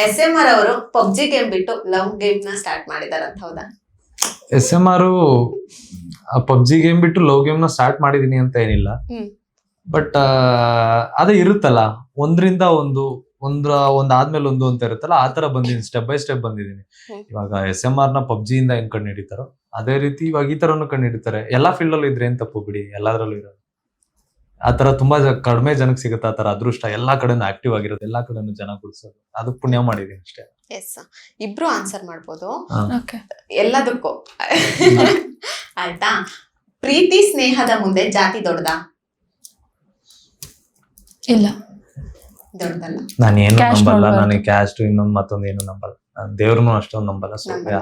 SMR ಅವರು PUBG game ಬಿಟ್ಟು love game ನ ಸ್ಟಾರ್ಟ್ ಮಾಡಿದಾರಂತ ಹೌದಾ? SMR ಪಬ್ಜಿ ಗೇಮ್ ಬಿಟ್ಟು ಲವ್ ಗೇಮ್ ನ ಸ್ಟಾರ್ಟ್ ಮಾಡಿದೀನಿ ಅಂತ ಏನಿಲ್ಲ. ಬಟ್ ಅದೇ ಇರುತ್ತಲ್ಲ, ಒಂದ್ರಿಂದ ಒಂದಾದ್ಮೇಲೆ ಒಂದು ಅಂತ ಇರುತ್ತಲ್ಲ, ಆ ತರ ಬಂದಿದ್ದೀನಿ, ಸ್ಟೆಪ್ ಬೈ ಸ್ಟೆಪ್ ಬಂದಿದ್ದೀನಿ. ಇವಾಗ SMR ನ ಪಬ್ಜಿ ಇಂದ ಹೆಂಗ್ ಕಂಡು ಹಿಡಿತಾರೋ ಅದೇ ರೀತಿ ಇವಾಗ ಈ ತರನು ಕಂಡು ಹಿಡಿತಾರೆ. ಎಲ್ಲಾ ಫೀಲ್ಡ್ ಅಲ್ಲೂ ಇದ್ರೆ ಏನ್ ತಪ್ಪು ಬಿಡಿ, ಎಲ್ಲಾದ್ರಲ್ಲೂ ಇರೋದು. ಆತರ ತುಂಬಾ ಕಡಿಮೆ ಜನಕ್ಕೆ ಸಿಗುತ್ತೆ ಆತರ ಅದೃಷ್ಟ. ಎಲ್ಲಾ ಕಡೆನೂ ಆಕ್ಟಿವ್ ಆಗಿರೋದು, ಎಲ್ಲಾ ಕಡೆನೂ ಜನ ಗುಡ್ಸೋದು, ಅದು ಪುಣ್ಯ ಮಾಡಿದೀನಿ ಅಷ್ಟೇ. ಎಸ್, ಇಬ್ರು ಆನ್ಸರ್ ಮಾಡ್ಬೋದು ಓಕೆ ಎಲ್ಲದಕ್ಕೂ. ಆಯ್ತಾ? ಪ್ರೀತಿ ಸ್ನೇಹದ ಮುಂದೆ ಜಾತಿ ದೊಡ್ಡದಾ? ಇಲ್ಲ, ದೊಡ್ಡದಲ್ಲ. ನಾನು ಏನು Caste ನಂಬಲ್ಲ, ನೋಡ್ಬಾರ್ದು. ನನಗೆ ಕ್ಯಾಸ್ಟ್ ಇನ್ನೊಂದು ಮತ್ತೊಂದು ಏನು ನಂಬಲ್ಲ, ನಾನು ದೇವ್ರನ್ನು ಅಷ್ಟೊಂದು ನಂಬಲ್ಲ. ಸೊ ನಂಬಲ್ಲ.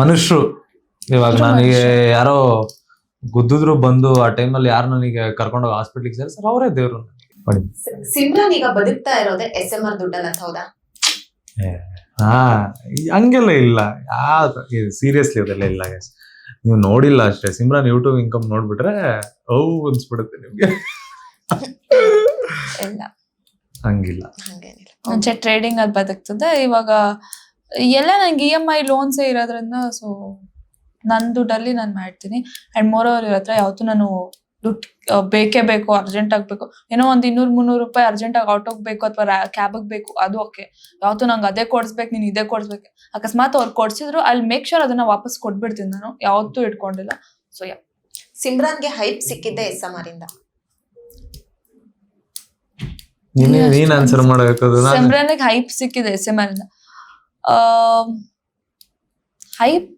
ಮನುಷ್ಯರು ಇವಾಗ ಎಲ್ರೂ ನನಗೆ ಮನುಷ್ಯ. ಯಾರೋ ಗುದ್ದಿದ್ರು ಬಂದು ಆ ಟೈಮಲ್ಲಿ ಯಾರು ನನಗೆ ಕರ್ಕೊಂಡೋಗಿ ಹಾಸ್ಪಿಟ್ಲಿಗೆ ಸೇರಿಸ್ತಾರೆ, ಅವರೇ ದೇವ್ರು. ಸಿಮ್ರಾನ್ ಈಗ ಬದುಕ್ತಾ ಇರೋದೇ SMR ದುಡ್ಡಲ್ಲ ಅಂತ ಹೌದಾ? ಹಾ, ಹಂಗೆಲ್ಲ ಇಲ್ಲ, ಸೀರಿಯಸ್ಲಿ ಅದೆಲ್ಲ ಇಲ್ಲ guys. ನೀವು ನೋಡಿಲ್ಲ ಅಷ್ಟೇ. ಸಿಮ್ರಾನ್ ಯೂಟ್ಯೂಬ್ ಇನ್ಕಮ್ ನೋಡ್ಬಿಟ್ರೆ ಅನ್ಸ್ಬಿಡುತ್ತೆ ನಿಮ್ಗೆ. ಇಲ್ಲ, ಹಂಗಿಲ್ಲ. ಹಂಗೇನಿಲ್ಲ. ಮುಂಚೆ ಟ್ರೇಡಿಂಗ್ ಅಲ್ಲಿ ಬದುಕ್ತದೆ, ಇವಾಗ ಎಲ್ಲ ನಂಗೆ EMI ಲೋನ್ಸ್ ಇರೋದ್ರಿಂದ ಸೊ ನನ್ನ ದುಡ್ಡಲ್ಲಿ ನಾನು ಮಾಡ್ತೀನಿ. ಅಂಡ್ ಮೋರ್ ಓವರ್ ಇವ್ರ ಹತ್ರ ಯಾವತ್ತೂ ನಾನು ದುಡ್ಡು ಬೇಕೇ ಬೇಕು, ಅರ್ಜೆಂಟ್ ಆಗ್ಬೇಕು, ಏನೋ ಒಂದು 200-300 ರೂಪಾಯಿ ಅರ್ಜೆಂಟ್ ಆಗಿ ಆಟೋಗೆ ಬೇಕು ಅಥವಾ ಕ್ಯಾಬಿಗೆ ಬೇಕು, ಅದು ಓಕೆ. ಯಾವತ್ತೂ ನಂಗೆ ಅದೇ ಕೊಡ್ಸ್ಬೇಕು, ನೀನು ಇದೇ ಕೊಡ್ಸ್ಬೇಕು. ಅಕಸ್ಮಾತ್ ಅವ್ರು ಕೊಡ್ಸಿದ್ರು ಅಲ್ಲಿ ಮೇಕ್ ಶೋರ್ ಅದನ್ನ ವಾಪಸ್ ಕೊಟ್ಬಿಡ್ತೀನಿ, ನಾನು ಯಾವತ್ತೂ ಇಟ್ಕೊಂಡಿಲ್ಲ. ಸೊ ಸಿಮ್ರಾನ್ಗೆ ಹೈಪ್ ಸಿಕ್ಕಿದ್ದೆ SMR ಇಂದ. ನೀನ್ ಆನ್ಸರ್ ಮಾಡಬೇಕು. ಸಿಮ್ರನ್ಗೆ ಹೈಪ್ ಸಿಕ್ಕಿದೆ SMR ಇಂದ. ಹೈಪ್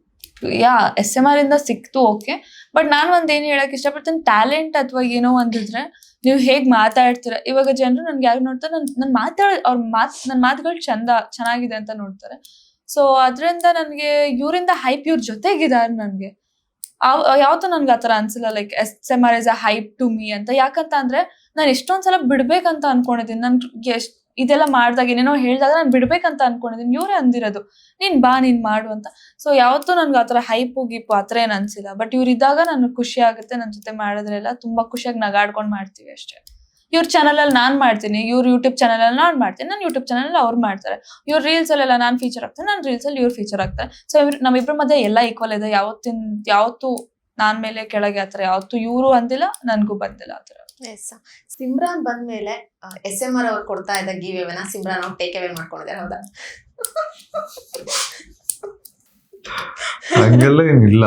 SMR ಇಂದ ಸಿಕ್ತು, ಓಕೆ. ಬಟ್ ನಾನು ಒಂದೇನು ಹೇಳಕ್ ಇಷ್ಟಪಡ್ತೀನಿ, ಟ್ಯಾಲೆಂಟ್ ಅಥವಾ ಏನೋ ಒಂದಿದ್ರೆ ನೀವು ಹೇಗ್ ಮಾತಾಡ್ತೀರ. ಇವಾಗ ಜನರು ನನ್ಗೆ ಯಾರು ನೋಡ್ತಾರೆ, ನನ್ನ ಮಾತುಗಳು ಚೆನ್ನಾಗಿದೆ ಅಂತ ನೋಡ್ತಾರೆ. ಸೊ ಅದ್ರಿಂದ ನನ್ಗೆ ಇವರಿಂದ ಹೈಪ್, ಇವ್ರ ಜೊತೆಗಿದ್ದಾರೆ ನನ್ಗೆ ಯಾವತ್ತೂ ನನ್ಗೆ ಆತರ ಅನ್ಸಿಲ್ಲ like SMR is a hype to me ಅಂತ. ಯಾಕಂತ ಅಂದ್ರೆ ನಾನು ಎಷ್ಟೊಂದ್ಸಲ ಬಿಡ್ಬೇಕಂತ ಅನ್ಕೊಂಡಿದ್ದೀನಿ. ನನ್ಗೆ ಇದೆಲ್ಲ ಮಾಡ್ದಾಗ ಏನೇನೋ ಹೇಳ್ದಾಗ ನಾನು ಬಿಡ್ಬೇಕಂತ ಅನ್ಕೊಂಡಿದ್ದೀನಿ. ಇವರೇ ಅಂದಿರೋದು ನೀನ್ ಬಾ, ನೀನ್ ಮಾಡು ಅಂತ. ಸೊ ಯಾವತ್ತೂ ನನ್ಗೆ ಆತರ ಹೈಪು ಗೀಪು ಆತರ ಏನ್ ಅನ್ಸಿಲ್ಲ. ಬಟ್ ಇವ್ರ ಇದ್ದಾಗ ನನ್ಗೆ ಖುಷಿ ಆಗುತ್ತೆ, ನನ್ನ ಜೊತೆ ಮಾಡಿದ್ರೆಲ್ಲ ತುಂಬಾ ಖುಷಿಯಾಗಿ ನಗಾಡ್ಕೊಂಡ್ ಮಾಡ್ತೀವಿ ಅಷ್ಟೇ. ಇವ್ರ ಚಾನಲ್ ಅಲ್ಲಿ ನಾನ್ ಮಾಡ್ತೀನಿ, ಇವ್ರ ಯೂಟ್ಯೂಬ್ ಚಾನಲ್ ಅಲ್ಲಿ ನಾನ್ ಮಾಡ್ತೀನಿ, ನನ್ನ ಯೂಟ್ಯೂಬ್ ಚಾನಲ್ ಅಲ್ಲಿ ಅವ್ರು ಮಾಡ್ತಾರೆ. ಇವ್ರ ರೀಲ್ಸ್ ಅಲ್ಲೆಲ್ಲ ನಾನ್ ಫೀಚರ್ ಆಗ್ತೇನೆ, ನನ್ನ ರೀಲ್ಸ್ ಅಲ್ಲಿ ಇವ್ರು ಫೀಚರ್ ಆಗ್ತಾರೆ. ಸೊ ನಮ್ಮಿಬ್ರ ಮಧ್ಯೆ ಎಲ್ಲ ಈಕ್ವಲ್ ಇದೆ. ಯಾವತ್ತೂ ನಾನ್ ಮೇಲೆ ಕೆಳಗೆ ಆತರ ಯಾವತ್ತೂ ಇವ್ರು ಅಂದಿಲ್ಲ, ನನ್ಗೂ ಬಂದಿಲ್ಲ ಆತರ. ಸಿಮ್ರಾನ್ ಬಂದ್ಮೇಲೆ SMR ಅವ್ರು ಕೊಡ್ತಾ ಇದ್ದ ಗಿವ್ ಅವೇನ ಸಿಮ್ರಾನ್ ಅವ್ರು ಟೇಕ್ ಅವೇ ಮಾಡ್ಕೊಂಡಿದ್ದಾರೆ ಹೌದಾ? ಹಂಗೆಲ್ಲ ಏನಿಲ್ಲ.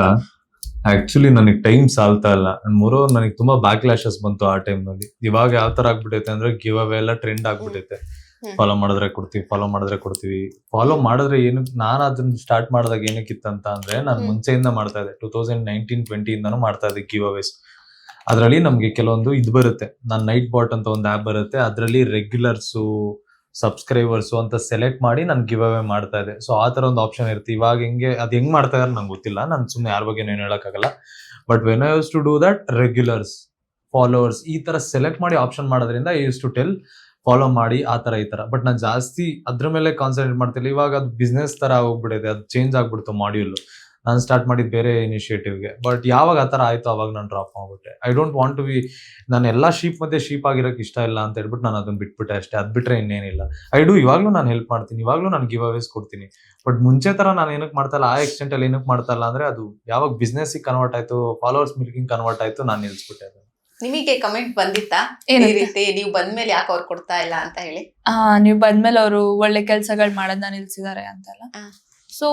ಆಕ್ಚುಲಿ ನನಗೆ ಟೈಮ್ ಸಾಲ್ತಾ ಇಲ್ಲ. ಮೂರೋರ್ ನನಗೆ ತುಂಬಾ ಬ್ಯಾಕ್ ಲ್ಯಾಶಸ್ ಬಂತು ಆ ಟೈಮ್ ನಲ್ಲಿ. ಇವಾಗ ಯಾವ ತರ ಆಗ್ಬಿಟ್ಟೈತೆ ಅಂದ್ರೆ ಗಿವ್ ಅವೇ ಎಲ್ಲ ಟ್ರೆಂಡ್ ಆಗ್ಬಿಟ್ಟೈತೆ. ಫಾಲೋ ಮಾಡಿದ್ರೆ ಕೊಡ್ತೀವಿ. ಫಾಲೋ ಮಾಡಿದ್ರೆ ಏನಕ್ಕೆ ನಾನು ಅದನ್ನ ಸ್ಟಾರ್ಟ್ ಮಾಡಿದಾಗ ಏನಕ್ಕಿತ್ತಂತ ಅಂದ್ರೆ, ನಾನು ಮುಂಚೆಯಿಂದ ಮಾಡ್ತಾ ಇದ್ದೆ. 2019-20 ಇಂದಾನು ಮಾಡ್ತಾ ಇದ್ದೆ ಗಿವ್ ಅವೇಸ್. ಅದ್ರಲ್ಲಿ ನಮ್ಗೆ ಕೆಲವೊಂದು ಇದು ಬರುತ್ತೆ, ನಾನು ನೈಟ್ ಬಾಟ್ ಅಂತ ಒಂದು ಆ್ಯಪ್ ಬರುತ್ತೆ, ಅದ್ರಲ್ಲಿ ರೆಗ್ಯುಲರ್ಸು, ಸಬ್ಸ್ಕ್ರೈಬರ್ಸು ಅಂತ ಸೆಲೆಕ್ಟ್ ಮಾಡಿ ನಾನು ಗಿವ್ ಅವೇ ಮಾಡ್ತಾ ಇದ್ದೆ. ಸೊ ಆ ತರ ಒಂದು ಆಪ್ಷನ್ ಇರುತ್ತೆ. ಇವಾಗ ಹೆಂಗ್ ಮಾಡ್ತಾ ಇದಾರೆ ನಂಗೆ ಗೊತ್ತಿಲ್ಲ, ನಾನು ಸುಮ್ಮನೆ ಯಾರ ಬಗ್ಗೆ ಏನು ಹೇಳಕ್ಕಾಗಲ್ಲ. But when I used to do that, regulars, followers ಈ ತರ ಸೆಲೆಕ್ಟ್ ಮಾಡಿ ಆಪ್ಷನ್ ಮಾಡೋದ್ರಿಂದ I used to tell follow ಮಾಡಿ ಆ ತರ ಈ ತರ. ಬಟ್ ನಾನು ಜಾಸ್ತಿ ಅದ್ರ ಮೇಲೆ ಕಾನ್ಸಂಟ್ರೇಟ್ ಮಾಡ್ತಿಲ್ಲ. ಇವಾಗ ಅದು ಬಿಸ್ನೆಸ್ ತರ ಹೋಗ್ಬಿಟ್ಟಿದೆ, ಅದು ಚೇಂಜ್ ಆಗ್ಬಿಡ್ತು ಮಾಡ್ಯೂಲ್. ನಾನು ಸ್ಟಾರ್ಟ್ ಮಾಡಿದ ಬೇರೆ ಇನಿಷಿಯೇಟಿವ್ಗೆ. ಬಟ್ ಯಾವಾಗ ಆ ಥರ ಆಯಿತು ಅವಾಗ ನಾನು ಡ್ರಾಪ್ ಮಾಡ್ಬಿಟ್ಟೆ. I don't want to be, ನಾನು ಎಲ್ಲ ಶೀಪ್ ಮಧ್ಯೆ ಶೀಪ್ ಆಗಿರೋಕ್ಕೆ ಇಷ್ಟ ಇಲ್ಲ ಅಂತ ಹೇಳ್ಬಿಟ್ಟು ನಾನು ಅದನ್ನ ಬಿಟ್ಬಿಟ್ಟೆ ಅಷ್ಟೇ. ಅದು ಬಿಟ್ರೆ ಇನ್ನೇನಿಲ್ಲ. ಇವಾಗಲೂ ನಾನು ಹೆಲ್ಪ್ ಮಾಡ್ತೀನಿ, ಇವಾಗಲೂ ನಾನು ಗಿವ್ ಅವೇಸ್ ಕೊಡ್ತೀನಿ. ಬಟ್ ಮುಂಚೆ ಥರ ನಾನು ಏನಕ್ಕೆ ಮಾಡ್ತಾ ಇಲ್ಲ, ಆ ಎಕ್ಸ್ಟೆಂಟಲ್ಲಿ ಏನಕ್ಕೆ ಮಾಡ್ತಾ ಇಲ್ಲ ಅಂದರೆ, ಅದು ಯಾವಾಗ ಬಿಸ್ನೆಸ್ಸಿಗೆ ಕನ್ವರ್ಟ್ ಆಯಿತು, ಫಾಲೋವರ್ಸ್ ಮಿಲ್ಕಿಂಗ್ ಕನ್ವರ್ಟ್ ಆಯಿತು, ನಾನು ನಿಲ್ಲಿಸ್ಬಿಟ್ಟೆ ಅದು. ನಿಮಗೆ ಕಮೆಂಟ್ ಬಂದಿತ್ತಾ ಈ ರೀತಿ ನೀವು ಬಂದ್ಮೇಲೆ ಯಾಕೆ ಅವ್ರು ಕೊಡ್ತಾ ಇಲ್ಲ ಅಂತ ಹೇಳಿ? ನೀವು ಬಂದ್ಮೇಲೆ ಅವರು ಒಳ್ಳೆ ಕೆಲ್ಸಗಳು ಮಾಡೋದನ್ನ ನಿಲ್ಸಿದ್ದಾರೆ ಅಂತೆಲ್ಲ. ಸೊ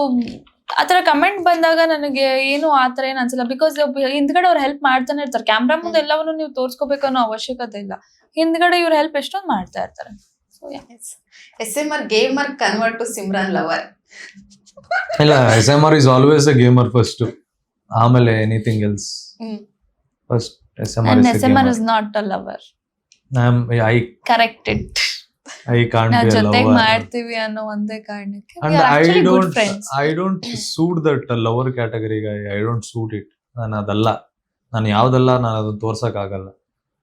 ಆತರ ಕಮೆಂಟ್ ಬಂದಾಗ ನನಗೆ ಏನು ಆತರ ಏನ್ ಅನ್ಸಲ್ಲ. ಬಿಕಾಸ್ ಹಿಂದ್ಗಡೆ ಅವ್ರು ಹೆಲ್ಪ್ ಮಾಡ್ತಾನೆ ಇರ್ತಾರೆ. ಕ್ಯಾಮ್ರಾ ಮುಂದೆ ಎಲ್ಲವನ್ನು ನೀವು ತೋರ್ಸ್ಕೋಬೇಕು ಅನ್ನೋ ಅವಶ್ಯಕತೆ ಇಲ್ಲ. ಹಿಂದ್ಗಡೆ ಇವ್ರ ಹೆಲ್ಪ್ ಎಷ್ಟೊಂದು ಮಾಡ್ತಾ ಇರ್ತಾರೆ. So SMR gamer convert to Simran lover. ಇಲ್ಲ, SMR is always a gamer first, ಆಮೇಲೆ anything else. First SMR is not a lover. I correct it. I can't be a lover. ಜೊತೆಗೆ ಮಾಡ್ತೀವಿ ಅನ್ನೋ ಒಂದೇ ಕಾರಣಕ್ಕೆ. And I don't suit that lover category guy. I don't suit it. ನಾನು ಅದಲ್ಲ, ನಾನು ಯಾವ್ದಲ್ಲ, ನಾನು ಅದನ್ನ ತೋರ್ಸಕ್ ಆಗಲ್ಲ.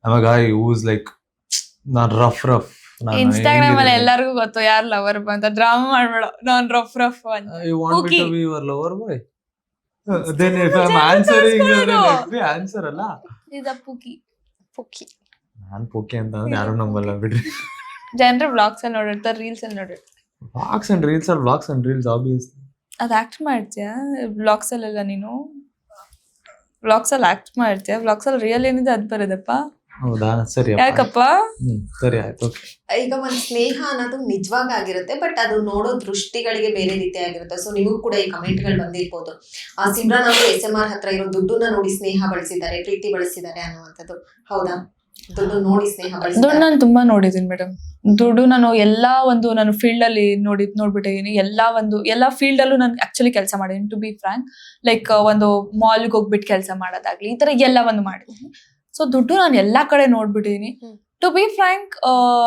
I'm a guy who is like, ನಾನು ರಫ್. ಇನ್ಸ್ಟಾಗ್ರಾಮ್ ಅಲ್ಲಿ ಎಲ್ಲರಿಗೂ ಗೊತ್ತು ಯಾರು ಲವರ್ ಬಂತ. ಡ್ರಾಮಾ ಮಾಡ್ಬೇಡ, ನಾನ್ ರಫ್ ಅಂತ. You want me to be your lover boy? Then if I'm answering, let me answer ಅಲ್ಲ. ಇದ ಪುಕಿ ನಾನು ಪೋಕೆ ಅಂತ ಯಾರು ನಂಬಲ್ಲ ಬಿಡ್ರಿ. ಜನರು ಬ್ಲಾಗ್ಸ್ ಅಲ್ಲಿ ನೋಡಿರ್ತಾರೆ, ರೀಲ್ಸ್ ಅಲ್ಲಿ ನೋಡಿರ್ತಾರೆ. Vlogs and reels obviously. ಅದ್ ಆಕ್ಟ್ ಮಾಡ್ತೀಯಾ ವ್ಲಾಗ್ಸ್ ಅಲ್ಲೆಲ್ಲ ನೀನು? ವ್ಲಾಗ್ಸ್ ಅಲ್ಲಿ ಆಕ್ಟ್ ಮಾಡ್ತೀಯಾ? ವ್ಲಾಗ್ಸ್ ಅಲ್ಲಿ ರಿಯಲ್ ಏನಿದೆ ಅದ್ ಬರೋದಪ್ಪ. ಹೌದಾ, ಸರಿ ಯಾಕಪ್ಪ? ಸರಿ ಆಯ್ತು. ಈಗ ಒಂದ್ ಸ್ನೇಹ ಅನ್ನೋದು ನಿಜವಾಗ ಆಗಿರುತ್ತೆ, ಬಟ್ ಅದು ನೋಡೋ ದೃಷ್ಟಿಗಳಿಗೆ ಬೇರೆ ರೀತಿ ಆಗಿರುತ್ತೆ. ಸೊ ನಿಮಗೂ ಕೂಡ ಈ ಕಮೆಂಟ್ ಗಳು ಬಂದಿರ್ಬೋದು, ಸಿಮ್ರಾನ್ ಅವರು SMR ಹತ್ರ ಇರೋ ದುಡ್ಡನ್ನ ನೋಡಿ ಸ್ನೇಹ ಬಳಸಿದ್ದಾರೆ, ಪ್ರೀತಿ ಬಳಸಿದ್ದಾರೆ ಅನ್ನುವಂಥದ್ದು. ಹೌದಾ? ದುಡ್ಡು ನೋಡಿ ಸ್ನೇಹ ದುಡ್ಡು ಬಳಸಿದ್ದಾರೆ? ನಾನು ತುಂಬಾ ನೋಡಿದೀನಿ ಮೇಡಮ್. ದುಡ್ಡು ನಾನು ಎಲ್ಲಾ ಒಂದು ನಾನು ಫೀಲ್ಡ್ ಅಲ್ಲಿ ನೋಡ್ಬಿಟ್ಟಿದೀನಿ. ಎಲ್ಲಾ ಫೀಲ್ಡ್ ಅಲ್ಲೂ ನಾನು ಆಕ್ಚುಲಿ ಕೆಲಸ ಮಾಡಿದೀನಿ. ಟು ಬಿ ಫ್ರಾಂಕ್, ಲೈಕ್ ಒಂದು ಮಾಲ್ಗೆ ಹೋಗ್ಬಿಟ್ಟು ಕೆಲಸ ಮಾಡೋದಾಗ್ಲಿ, ಈ ತರ ಎಲ್ಲ ಒಂದು ಮಾಡಿದೀನಿ. ಸೊ ದುಡ್ಡು ನಾನು ಎಲ್ಲಾ ಕಡೆ ನೋಡ್ಬಿಟ್ಟಿದೀನಿ. To be frank,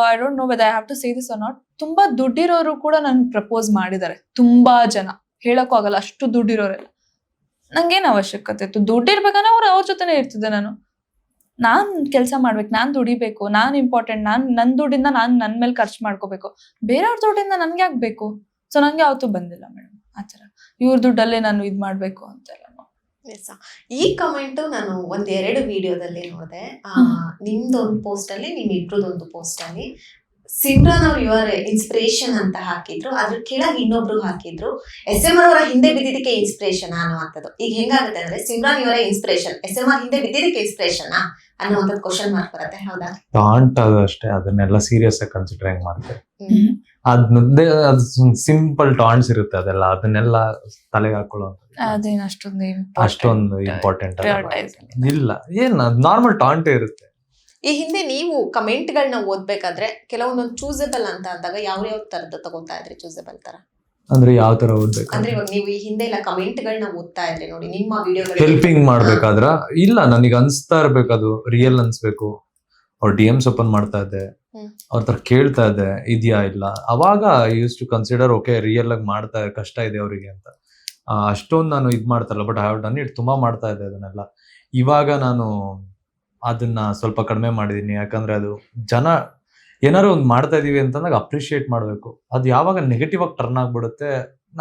I don't know whether I have to say this or not. ತುಂಬಾ ದುಡ್ಡಿರೋರು ಕೂಡ ನನ್ ಪ್ರಪೋಸ್ ಮಾಡಿದ್ದಾರೆ. ತುಂಬಾ ಜನ, ಹೇಳಕ್ಕೂ ಆಗಲ್ಲ, ಅಷ್ಟು ದುಡ್ಡಿರೋರೆಲ್ಲ. ನಂಗೇನ್ ಅವಶ್ಯಕತೆ ಇತ್ತು? ದುಡ್ಡಿರ್ಬೇಕಂದ್ರೆ ಅವ್ರ ಜೊತೆನೆ ಇರ್ತಿದ್ದೆ ನಾನು. ನಾನ್ ಕೆಲಸ ಮಾಡ್ಬೇಕು, ನಾನ್ ದುಡಿಬೇಕು, ನಾನ್ ಇಂಪಾರ್ಟೆಂಟ್, ನನ್ ದುಡ್ಡಿಂದ ನಾನ್ ನನ್ ಮೇಲೆ ಖರ್ಚು ಮಾಡ್ಕೋಬೇಕು. ಬೇರೆಯವ್ರ ದುಡ್ಡಿಂದ ನನ್ಗೆ ಯಾಕೆ ಬೇಕು? ಸೊ ನಂಗೆ ಯಾವತ್ತೂ ಬಂದಿಲ್ಲ ಮೇಡಮ್ ಆತರ ಇವ್ರ ದುಡ್ಡಲ್ಲೇ ನಾನು ಇದ್ ಮಾಡ್ಬೇಕು ಅಂತೆಲ್ಲ. ಈ ಕಮೆಂಟ್ ನಾನು ಒಂದೆರಡು ವಿಡಿಯೋದಲ್ಲಿ ನೋಡಿದೆ. ನಿಮ್ದೊಂದು ಪೋಸ್ಟ್ ಅಲ್ಲಿ, ನಿಮ್ಮಿಬ್ರದೊಂದು ಪೋಸ್ಟ್ ಅಲ್ಲಿ ಸಿಮ್ರಾನ್ ಅವ್ರು ಯುವರ್ ಇನ್ಸ್ಪಿರೇಷನ್ ಅಂತ ಹಾಕಿದ್ರು, ಅದ್ರ ಕೆಳಗೆ ಇನ್ನೊಬ್ರು ಹಾಕಿದ್ರು SMR ಅವರ ಹಿಂದೆ ಬಿದ್ದಿದ್ದಕ್ಕೆ ಇನ್ಸ್ಪಿರೇಷನ್ ಅನ್ನುವಂಥದ್ದು. ಈಗ ಹೆಂಗಾಗುತ್ತೆ ಅಂದ್ರೆ, ಸಿಮ್ರಾನ್ ಇವರ ಇನ್ಸ್ಪಿರೇಷನ್, SMR ಹಿಂದೆ ಬಿದ್ದಿದ್ದಕ್ಕೆ ಇನ್ಸ್ಪಿರೇಷನ್ ಅನ್ನುವಂಥದ್ದು ಕ್ವಶನ್ ಮಾರ್ಕ್ ಬರುತ್ತೆ. ಹೌದಾ? ಟಾಂಟ್ ಅದು ಅಷ್ಟೇ, ಅದನ್ನೆಲ್ಲ ಸೀರಿಯಸ್ ಆಗಿ ಕನ್ಸಿಡರ್ ಹೆಂಗ್ ಮಾಡ್ತಾರೆ. ಅದು ಸಿಂಪಲ್ ಟಾಂಟ್ಸ್ ಇರುತ್ತೆ, ಅದನ್ನೆಲ್ಲ ತಲೆಗೆ ಹಾಕೊಳ್ಳೋ ಅದೇನ್ ಅಷ್ಟೊಂದು ಇಂಪಾರ್ಟೆಂಟ್ ಇಲ್ಲ. ಏನ್ ನಾರ್ಮಲ್ ಟಾಂಟೇ ಇರುತ್ತೆ. ಈ ಹಿಂದೆ ನೀವು ಕಮೆಂಟ್ ಗಳನ್ನ ಓದ್ಬೇಕಾದ್ರೆ ಕೆಲವೊಂದೊಂದು ಚೂಸಬಲ್ ಅಂತ ಅಂದಾಗ ಯಾವ ತರದ್ದು ತಗೋತಾ ಇದ್ರಿ? ಚೂಸಬಲ್ ತರ ಅಂದ್ರೆ ಯಾವ ತರ ಓದ್ಬೇಕು ಅಂದ್ರೆ, ಇವಾಗ ನೀವು ಈ ಹಿಂದೆ ಎಲ್ಲ ಕಮೆಂಟ್ ಗಳನ್ನ ಓದ್ತಾ ಇದ್ರಿ ನೋಡಿ, ನಿಮ್ಮ ವಿಡಿಯೋಗಳು ಹೆಲ್ಪಿಂಗ್ ಮಾಡ್ಬೇಕಾದ್ರ ಇಲ್ಲ, ನನಗೆ ಅನ್ಸ್ತಾ ಇರ್ಬೇಕು, ಅದು ರಿಯಲ್ ಅನ್ಸ್ಬೇಕು. ಅವ್ರ DMs ಓಪನ್ ಮಾಡ್ತಾ ಇದ್ದೆ, ಅವ್ರ ತರ ಕೇಳ್ತಾ ಇದ್ದೆ ಇದೆಯಾ ಇಲ್ಲ, ಅವಾಗ use to consider okay real ಆಗಿ ಮಾಡ್ತಾ ಕಷ್ಟ ಇದೆ ಅವರಿಗೆ ಅಂತ. ಅಷ್ಟೊಂದು ನಾನು ಇದ್ ಮಾಡ್ತಾರಲ್ಲ, but I have done it, ತುಂಬಾ ಮಾಡ್ತಾ ಇದ್ದೆ ಅದನ್ನೆಲ್ಲ. ಇವಾಗ ನಾನು ಅದನ್ನ ಸ್ವಲ್ಪ ಕಡಿಮೆ ಮಾಡಿದೀನಿ. ಯಾಕಂದ್ರೆ ಅದು ಜನ ಏನಾದ್ರು ಒಂದು ಮಾಡ್ತಾ ಇದೀವಿ ಅಂತಂದಾಗ ಅಪ್ರಿಶಿಯೇಟ್ ಮಾಡ್ಬೇಕು. ಅದು ಯಾವಾಗ ನೆಗೆಟಿವ್ ಆಗಿ ಟರ್ನ್ ಆಗ್ಬಿಡುತ್ತೆ,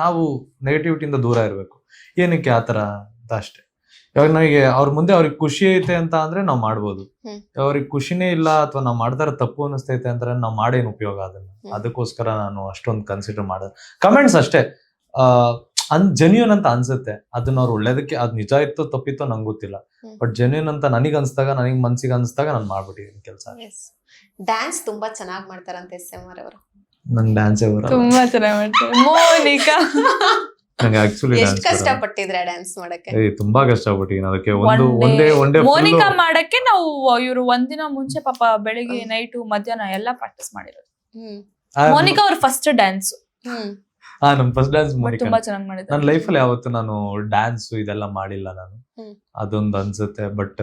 ನಾವು ನೆಗೆಟಿವಿಟಿಯಿಂದ ದೂರ ಇರಬೇಕು. ಏನಕ್ಕೆ ಆತರ ಅಂತ ಅಷ್ಟೇ. ಇವಾಗ ನನಗೆ ಅವ್ರ ಮುಂದೆ ಅವ್ರಿಗೆ ಖುಷಿ ಐತೆ ಅಂತ ಅಂದ್ರೆ ನಾವ್ ಮಾಡ್ಬೋದು. ಅವ್ರಿಗೆ ಖುಷಿನೇ ಇಲ್ಲ ಅಥವಾ ನಾವ್ ಮಾಡ್ತಾರ ತಪ್ಪು ಅನಿಸ್ತೈತೆ ಅಂದ್ರೆ ನಾವ್ ಮಾಡೇನ್ ಉಪಯೋಗ ಅದನ್ನ. ಅದಕ್ಕೋಸ್ಕರ ನಾನು ಅಷ್ಟೊಂದು ಕನ್ಸಿಡರ್ ಮಾಡೋದು. ಕಮೆಂಟ್ಸ್ ಅಷ್ಟೇ ಜೆನ್ಯೂನ್ ಅಂತ ಅನ್ಸುತ್ತೆ, ಅದನ್ನ ಅವ್ರು ಒಳ್ಳೇದಕ್ಕೆ, ಅದ್ ನಿಜ ಇತ್ತೋ ತಪ್ಪಿತ್ತೋ ನಂಗೆ ಗೊತ್ತಿಲ್ಲ, ಬಟ್ ಜೆನ್ಯೂನ್ ಅಂತ ನನಗೆ ಅನ್ಸ್ದಾಗ, ನನಗೆ ಮನ್ಸಿಗೆ ಅನ್ಸ್ದಾಗ ನಾನು ಮಾಡ್ಬಿಟ್ಟಿದ್ದೀನಿ ಕೆಲಸ. ಡ್ಯಾನ್ಸ್ ತುಂಬಾ ಚೆನ್ನಾಗಿ ಮಾಡ್ತಾರಂತೆ SMR ಅವರು. ನಂಗೆ ಡ್ಯಾನ್ಸೇ ಬರಲ್ಲ. ತುಂಬಾ ಚೆನ್ನಾಗಿ ಮಾಡ್ತಾರೆ ಮೋನಿಕಾ. ನಂಗೆ ಆಕ್ಚುಲಿ ಎಷ್ಟು ಕಷ್ಟಪಟ್ಟಿದ್ರೆ ಡ್ಯಾನ್ಸ್ ಮಾಡಕ್ಕೆ? ತುಂಬಾ ಕಷ್ಟಪಟ್ಟಿದ್ದೀನಿ ಅದಕ್ಕೆ. ಮೋನಿಕಾ ಮಾಡಕ್ಕೆ ನಾವು ಇವ್ರು ಒಂದಿನ ಮುಂಚೆ ಪಾಪ ಬೆಳಿಗ್ಗೆ ನೈಟು ಮಧ್ಯಾಹ್ನ ಎಲ್ಲಾ ಪ್ರಾಕ್ಟೀಸ್ ಮಾಡಿರೋದು. ಮೋನಿಕಾ ಅವ್ರ ಫಸ್ಟ್ ಡ್ಯಾನ್ಸ್. ನಮ್ ಫಸ್ಟ್ ಡ್ಯಾನ್ಸ್ ಮೋನಿಕಾ. ತುಂಬಾ ಚೆನ್ನಾಗಿ ಮಾಡಿದ್ರು. ನನ್ನ ಲೈಫಲ್ಲಿ ಯಾವತ್ತು ನಾನು ಡ್ಯಾನ್ಸ್ ಇದೆಲ್ಲ ಮಾಡಿಲ್ಲ ನಾನು, ಅದೊಂದು ಅನ್ಸುತ್ತೆ. ಬಟ್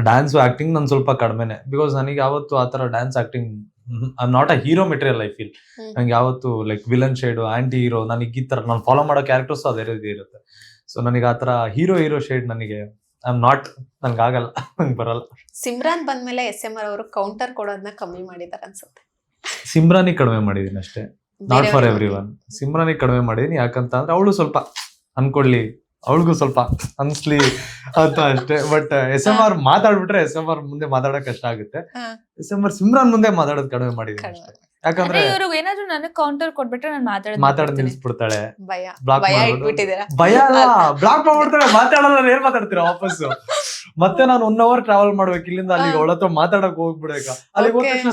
ಡ್ಯಾನ್ಸ್ ಆಕ್ಟಿಂಗ್ ನನ್ ಸ್ವಲ್ಪ ಕಡಿಮೆನೆ, ಬಿಕಾಸ್ ನನಗೆ ಯಾವತ್ತು ಆತರ dance acting, I am not a hero material. I feel ನಂಗೆ ಯಾವತ್ತು like villain shade, anti hero, ನನಗೆ ಈ ತರ ನಾನು ಫಾಲೋ ಮಾಡೋ ಕ್ಯಾರೆಕ್ಟರ್ಸ್ ಅದೇ ರೀತಿ ಇರುತ್ತೆ. ಸೊ ನನಗೆ ಆತರ ಹೀರೋ ಶೇಡ್ ನನಗೆ ಐ ಆಮ್ ನಾಟ್, ನನ್ಗೆ ಆಗಲ್ಲ, ನಂಗೆ ಬರಲ್ಲ. ಸಿಮ್ರಾನ್ ಬಂದ್ಮೇಲೆ SMR ಅವರು ಕೌಂಟರ್ ಕೊಡೋದನ್ನ ಕಮ್ಮಿ ಮಾಡಿದಾರೆ ಅನ್ಸುತ್ತೆ. ಸಿಮ್ರಾನಿಗೆ ಕಡಿಮೆ ಮಾಡಿದೀನಿ ಅಷ್ಟೇ, ನಾಟ್ ಫಾರ್ ಎವ್ರಿ ಒನ್. ಸಿಮ್ರಾನಿಗೆ ಕಡಿಮೆ ಮಾಡಿದೀನಿ, ಯಾಕಂತ ಅಂದ್ರೆ ಅವಳು ಸ್ವಲ್ಪ ಅನ್ಕೊಳ್ಳಿ, ಅವಳಿಗೂ ಸ್ವಲ್ಪ ಅನ್ಸ್ಲಿ ಅಂತ ಅಷ್ಟೇ. ಬಟ್ SMR ಮಾತಾಡ್ಬಿಟ್ರೆ SMR ಮುಂದೆ ಮಾತಾಡಕ್ ಕಷ್ಟ ಆಗುತ್ತೆ. SMR ಸಿಮ್ರಾನ್ ಮುಂದೆ ಮಾತಾಡೋದು ಕಡಿಮೆ ಮಾಡಿದೀನಿ ಅಷ್ಟೇ. ಯಾಕಂದ್ರೆ ಇವರು ಏನಾದ್ರು ನನಗೆ ಕೌಂಟರ್ ಕೊಟ್ಬಿಟ್ರೆ ನಾನು ಮಾತಾಡೋದು ನಿಲ್ಸ್ಬಿಡ್ತಾಳೆ. ಭಯ ಇಟ್ಬಿಟ್ಟಿದ್ದೀರಾ? ಭಯ ಅಲ್ಲ, ಬ್ಲಾಕ್ ಮಾಡ್ಬಿಡ್ತಾಳೆ, ಮಾತಾಡಲ್ಲ. ಏನ್ ಮಾತಾಡ್ತೀರಾ ವಾಪಸ್ಸು? ಮತ್ತೆ ನಾನು 1 hour ಟ್ರಾವೆಲ್ ಮಾಡ್ಬೇಕು ಇಲ್ಲಿಂದ ಅಲ್ಲಿಗೆ, ಅವಳ ಹತ್ರ ಮಾತಾಡಕ್ ಹೋಗ್ಬಿಡ್ಬೇಕ. ಅಲ್ಲಿಗೆ ಹೋದ ತಕ್ಷಣ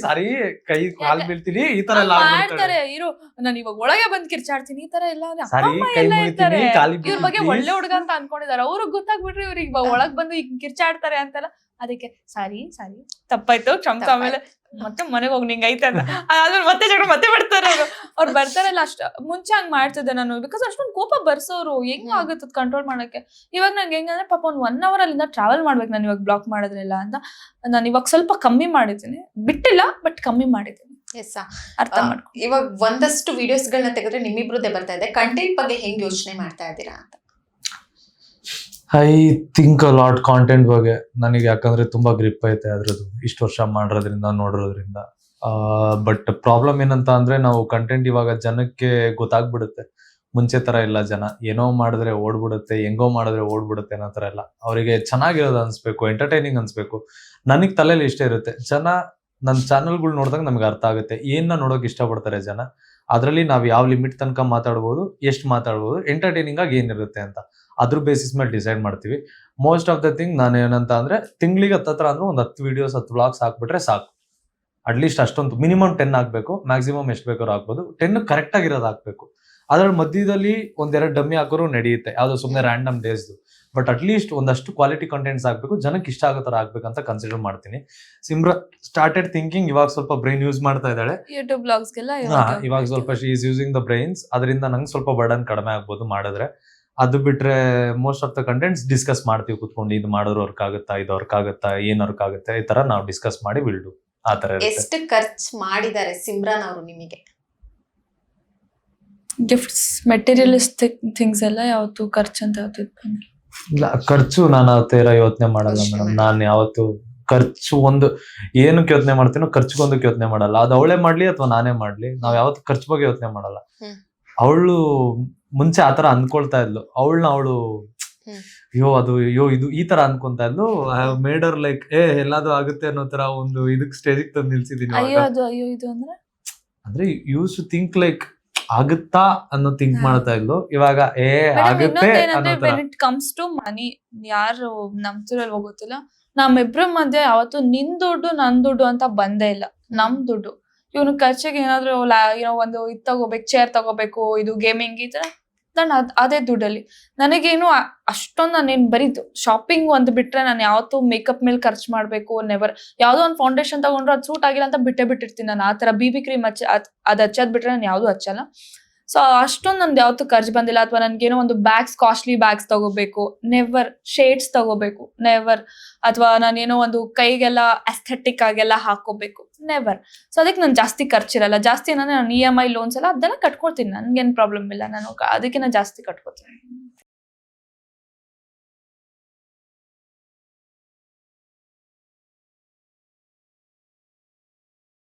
ಸಾರಿ ಕೈ ಕಾಲ್ ಬೀಳ್ತೀನಿ, ಈ ತರ ಎಲ್ಲ ಮಾಡ್ತಾರೆ. ಇರು ನಾನು ಇವಾಗ ಒಳಗೆ ಬಂದ್ ಕಿರ್ಚಾಡ್ತೀನಿ, ಈ ತರ ಎಲ್ಲ ಸಾರಿ ಕೈ ಮುಗಿತೀನಿ, ಕಾಲಿ ಇವ್ರ ಬಗ್ಗೆ ಒಳ್ಳೆ ಹುಡುಗ ಅಂತ ಅನ್ಕೊಂಡಿದಾರೆ. ಅವ್ರಿಗೆ ಗೊತ್ತಾಗ್ಬಿಟ್ರಿ ಇವ್ರಿಗೆ ಒಳಗ್ ಬಂದು ಈಗ ಕಿರ್ಚಾಡ್ತಾರೆ ಅಂತೆಲ್ಲ. ಅದಕ್ಕೆ ಸಾರಿ ತಪ್ಪಾಯ್ತು, ಕ್ಷಮಿಸ. ಆಮೇಲೆ ಮತ್ತೆ ಮನೆಗೆ ಹೋಗಿ ನಿಂಗೆ ಐತೆ ಅಂತ, ಆದ್ಮೇಲೆ ಮತ್ತೆ ಜಗಳ ಮತ್ತೆ ಬರ್ತಾರೆ ಅವ್ರು ಬರ್ತಾರಲ್ಲ. ಅಷ್ಟ ಮುಂಚೆ ಹಂಗ್ ಮಾಡ್ತಿದ್ದೆ ನಾನು, ಬಿಕಾಸ್ ಅಷ್ಟೊಂದು ಕೋಪ ಬರ್ಸೋರು. ಹೆಂಗ್ ಆಗುತ್ತೆ ಕಂಟ್ರೋಲ್ ಮಾಡಕ್ಕೆ? ಇವಾಗ ನಂಗೆ ಹೆಂಗಂದ್ರೆ ಪಾಪ 1 hour ಅಲ್ಲಿಂದ ಟ್ರಾವೆಲ್ ಮಾಡ್ಬೇಕು ನಾನು ಇವಾಗ ಬ್ಲಾಕ್ ಮಾಡೋದ್ರಿಲ್ಲ ಅಂತ. ನಾನು ಇವಾಗ ಸ್ವಲ್ಪ ಕಮ್ಮಿ ಮಾಡಿದ್ದೀನಿ, ಬಿಟ್ಟಿಲ್ಲ ಬಟ್ ಕಮ್ಮಿ ಮಾಡಿದ್ದೀನಿ. ಅರ್ಥ ಮಾಡ್ಕೊ. ಇವಾಗ ಒಂದಷ್ಟು ವಿಡಿಯೋಸ್ ಗಳನ್ನ ತೆಗೆದ್ರೆ ನಿಮ್ಮಿಬ್ರದ್ದೇ ಬರ್ತಾ ಇದೆ. ಕಂಟೆಂಟ್ ಬಗ್ಗೆ ಹೆಂಗ್ ಯೋಚನೆ ಮಾಡ್ತಾ ಇದ್ದೀರಾ ಅಂತ? I think a lot content ಬಗ್ಗೆ ನನಗೆ, ಯಾಕಂದ್ರೆ ತುಂಬಾ ಗ್ರಿಪ್ ಐತೆ ಅದ್ರದ್ದು, ಇಷ್ಟು ವರ್ಷ ಮಾಡಿರೋದ್ರಿಂದ ನೋಡಿರೋದ್ರಿಂದ. ಬಟ್ ಪ್ರಾಬ್ಲಮ್ ಏನಂತ ಅಂದ್ರೆ, ನಾವು ಕಂಟೆಂಟ್ ಇವಾಗ ಜನಕ್ಕೆ ಗೊತ್ತಾಗ್ಬಿಡುತ್ತೆ. ಮುಂಚೆ ತರ ಇಲ್ಲ, ಜನ ಏನೋ ಮಾಡಿದ್ರೆ ಓಡ್ಬಿಡುತ್ತೆ, ಹೆಂಗೋ ಮಾಡಿದ್ರೆ ಓಡ್ಬಿಡುತ್ತೆ ಅನ್ನೋ ತರ ಎಲ್ಲ. ಅವರಿಗೆ ಚೆನ್ನಾಗಿರೋದು ಅನ್ಸ್ಬೇಕು, ಎಂಟರ್ಟೈನಿಂಗ್ ಅನ್ಸ್ಬೇಕು. ನನಗ್ ತಲೆಯಲ್ಲಿ ಇಷ್ಟೇ ಇರುತ್ತೆ, ಜನ ನನ್ನ ಚಾನಲ್ಗಳು ನೋಡಿದಾಗ ನಮ್ಗೆ ಅರ್ಥ ಆಗುತ್ತೆ ಏನ ನೋಡೋಕೆ ಇಷ್ಟಪಡ್ತಾರೆ ಜನ, ಅದರಲ್ಲಿ ನಾವು ಯಾವ ಲಿಮಿಟ್ ತನಕ ಮಾತಾಡ್ಬೋದು, ಎಷ್ಟು ಮಾತಾಡ್ಬೋದು, ಎಂಟರ್ಟೈನಿಂಗ್ ಆಗಿ ಏನಿರುತ್ತೆ ಅಂತ ಅದ್ರ ಬೇಸಿಸ್ ಮೇಲೆ ಡಿಸೈಡ್ ಮಾಡ್ತೀವಿ. ಮೋಸ್ಟ್ ಆಫ್ ದ ಥಿಂಗ್ ನಾನು ಏನಂತ ಅಂದ್ರೆ ತಿಂಗಳಿಗೆ ಹತ್ತತ್ರ ಅಂದ್ರೆ ಒಂದು 10 ವಿಡಿಯೋಸ್ 10 ವ್ಲಾಗ್ಸ್ ಹಾಕ್ಬಿಟ್ರೆ ಸಾಕು. ಅಟ್ಲೀಸ್ಟ್ ಅಷ್ಟೊಂದು ಮಿನಿಮಮ್ 10 ಹಾಕ್ಬೇಕು, ಮ್ಯಾಕ್ಸಿಮಮ್ ಎಷ್ಟು ಬೇಕಾದ್ರೂ ಹಾಕ್ಬೋದು. 10 ಕರೆಕ್ಟ್ ಆಗಿರೋದು ಹಾಕ್ಬೇಕು. ಅದ್ರ ಮಧ್ಯದಲ್ಲಿ ಒಂದೆರಡು ಡಮ್ಮಿ ಹಾಕೋರು ನಡೆಯುತ್ತೆ, ಯಾವ್ದು ಸುಮ್ಮನೆ ರ್ಯಾಂಡಮ್ ಡೇಸ್ದು. ಬಟ್ ಅಟ್ಲೀಸ್ಟ್ ಒಂದಷ್ಟು ಕ್ವಾಲಿಟಿ ಕಂಟೆಂಟ್ಸ್ ಹಾಕ್ಬೇಕು, ಜನಕ್ಕೆ ಇಷ್ಟ ಆಗೋ ತರ ಹಾಕ್ಬೇಕಂತ ಕನ್ಸಿಡರ್ ಮಾಡ್ತೀನಿ. ಸಿಮ್ರಾ ಸ್ಟಾರ್ಟೆಡ್ ಥಿಂಕಿಂಗ್, ಇವಾಗ ಸ್ವಲ್ಪ ಬ್ರೈನ್ ಯೂಸ್ ಮಾಡ್ತಾ ಇದ್ದಾಳೆ. ಯೂಟ್ಯೂಬ್ ಬ್ಲಾಗ್ಸ್ಗೆಲ್ಲ ಇವಾಗ ಸ್ವಲ್ಪ she is using the brains, ಅದರಿಂದ ನಂಗೆ ಸ್ವಲ್ಪ ಬರ್ಡನ್ ಕಡಿಮೆ ಆಗ್ಬೋದು ಮಾಡಿದ್ರೆ. ಅದು ಬಿಟ್ರೆ most of the contents discuss ಮಾಡ್ತೀವಿ ಕುತ್ಕೊಂಡು, ಇದು ಮಾಡೋರು ವರ್ಕ್ ಆಗುತ್ತಾ, ಇದು ವರ್ಕ್ ಆಗುತ್ತಾ, ಏನ್ ವರ್ಕ್ ಆಗುತ್ತೆ, ಈ ತರ ನಾವು ಡಿಸ್ಕಸ್ ಮಾಡಿ ಬಿಲ್ಡು ಆ ತರ ಇರುತ್ತೆ. ಎಷ್ಟು ಖರ್ಚು ಮಾಡಿದ್ದಾರೆ ಸಿಮ್ರಾನ್ ಅವರು ನಿಮಗೆ? ಗಿಫ್ಟ್ಸ್, ಮೆಟೀರಿಯಲಿಸ್ಟಿಕ್ ಥಿಂಗ್ಸ್ ಎಲ್ಲ ಯಾವತ್ತು ಖರ್ಚು ಅಂತ ಯಾವತ್ತು ಇಟ್ಕೊಂಡಿಲ್ಲ. ಇಲ್ಲ, ಖರ್ಚು ನಾನು ಆ ತರ ಯೋಚನೆ ಮಾಡಲ್ಲ ಮೇಡಮ್. ನಾನು ಯಾವತ್ತು ಖರ್ಚು ಒಂದು ಏನಕ್ಕೆ ಯೋಚನೆ ಮಾಡ್ತೀನೋ ಖರ್ಚಿಗೊಂದಕ್ಕೆ ಯೋಚನೆ ಮಾಡಲ್ಲ. ಅದು ಅವಳೇ ಮಾಡ್ಲಿ ಅಥವಾ ನಾನೇ ಮಾಡ್ಲಿ, ನಾವ್ ಯಾವತ್ತು ಖರ್ಚು ಬಗ್ಗೆ ಯೋಚನೆ ಮಾಡಲ್ಲ. ಅವಳು ಮುಂಚೆ ಆತರ ಅನ್ಕೊಳ್ತಾ ಇದ್ಲು, ಅವಳು ಅಯ್ಯೋ ಇದು ಈ ತರ ಅನ್ಕೊಂತಾ ಇದ್ಲು. I have made her like ಎಲ್ಲಾದ್ರೂ ಆಗುತ್ತೆ ಅನ್ನೋ ತರ ಒಂದು ಇದಕ್ ಸ್ಟೇಜಿಗೆ ತಂದು ನಿಲ್ಸಿದೀನಿ. ಅಯ್ಯೋ ಇದು ಅಂದ್ರೆ ಯೂಸ್ ಟು ಥಿಂಕ್ ಲೈಕ್ ಆಗುತ್ತಾ ಅನ್ನೋ ಥಿಂಕ್ ಮಾಡ್ತಾ ಇದ್ಲು. ಇವಾಗ ಆಗುತ್ತೆ ಅನ್ನೋ ತರ. ವೆನ್ ಇಟ್ ಕಮ್ಸ್ ಟು ಮನಿ, ಯಾರು ನಂಬ್ತಿರಲ್ವೋ ಗೊತ್ತಿಲ್ಲ, ನಮ್ಮಿಬ್ರ ಮಧ್ಯೆ ಯಾವತ್ತು ನಿನ್ ದುಡ್ಡು ನನ್ ದುಡ್ಡು ಅಂತ ಬಂದೇ ಇಲ್ಲ. ನಮ್ ದುಡ್ಡು, ಇವನು ಖರ್ಚಿಗೆ ಏನಾದ್ರು ಒಂದು ಇದು ತಗೋಬೇಕು, ಚೇರ್ ತಗೋಬೇಕು, ಇದು ಗೇಮಿಂಗ್ ಈ ತರ ನಾನು ಅದೇ ದುಡ್ಡಲ್ಲಿ. ನನಗೇನು ಅಷ್ಟೊಂದು ನಾನೇನು ಬರೀತು ಶಾಪಿಂಗ್ ಒಂದು ಬಿಟ್ರೆ ನಾನು ಯಾವತ್ತೂ ಮೇಕಪ್ ಮೇಲೆ ಖರ್ಚು ಮಾಡ್ಬೇಕು ನೆವರ್. ಯಾವ್ದೋ ಒಂದು ಫೌಂಡೇಶನ್ ತಗೊಂಡ್ರು ಅದು ಸೂಟ್ ಆಗಿಲ್ಲ ಅಂತ ಬಿಟ್ಟಿರ್ತೀನಿ ನಾನು. ಆ ತರ BB ಕ್ರೀಮ್ ಅದು ಹಚ್ಚೋದ್ ಬಿಟ್ರೆ ನಾನು ಯಾವ್ದು ಹಚ್ಚಲ್ಲ. ಸೊ ಅಷ್ಟೊಂದು ನಮ್ದು ಯಾವತ್ತೂ ಖರ್ಚು ಬಂದಿಲ್ಲ. ಅಥವಾ ನನ್ಗೇನೋ ಒಂದು ಕಾಸ್ಟ್ಲಿ ಬ್ಯಾಗ್ಸ್ ತಗೋಬೇಕು, ನೆವರ್. ಶೇಡ್ಸ್ ತಗೋಬೇಕು, ನೆವರ್. ಅಥವಾ ನಾನೇನೋ ಒಂದು ಕೈಗೆಲ್ಲ ಅಸ್ಥೆಟಿಕ್ ಆಗೆಲ್ಲ ಹಾಕೋಬೇಕು, ನೆವರ್. ಸೊ ಅದಕ್ಕೆ ನಾನು ಜಾಸ್ತಿ ಖರ್ಚಿರಲ್ಲ. ಜಾಸ್ತಿ ಏನಂದ್ರೆ ನಾನು EMI ಲೋನ್ಸ್ ಎಲ್ಲ ಅದೆಲ್ಲ ಕಟ್ಕೊಳ್ತೀನಿ, ನನ್ಗೇನು ಪ್ರಾಬ್ಲಮ್ ಇಲ್ಲ. ನಾನು ಅದಕ್ಕೆ ನಾನು ಜಾಸ್ತಿ ಕಟ್ಕೊತೀನಿ.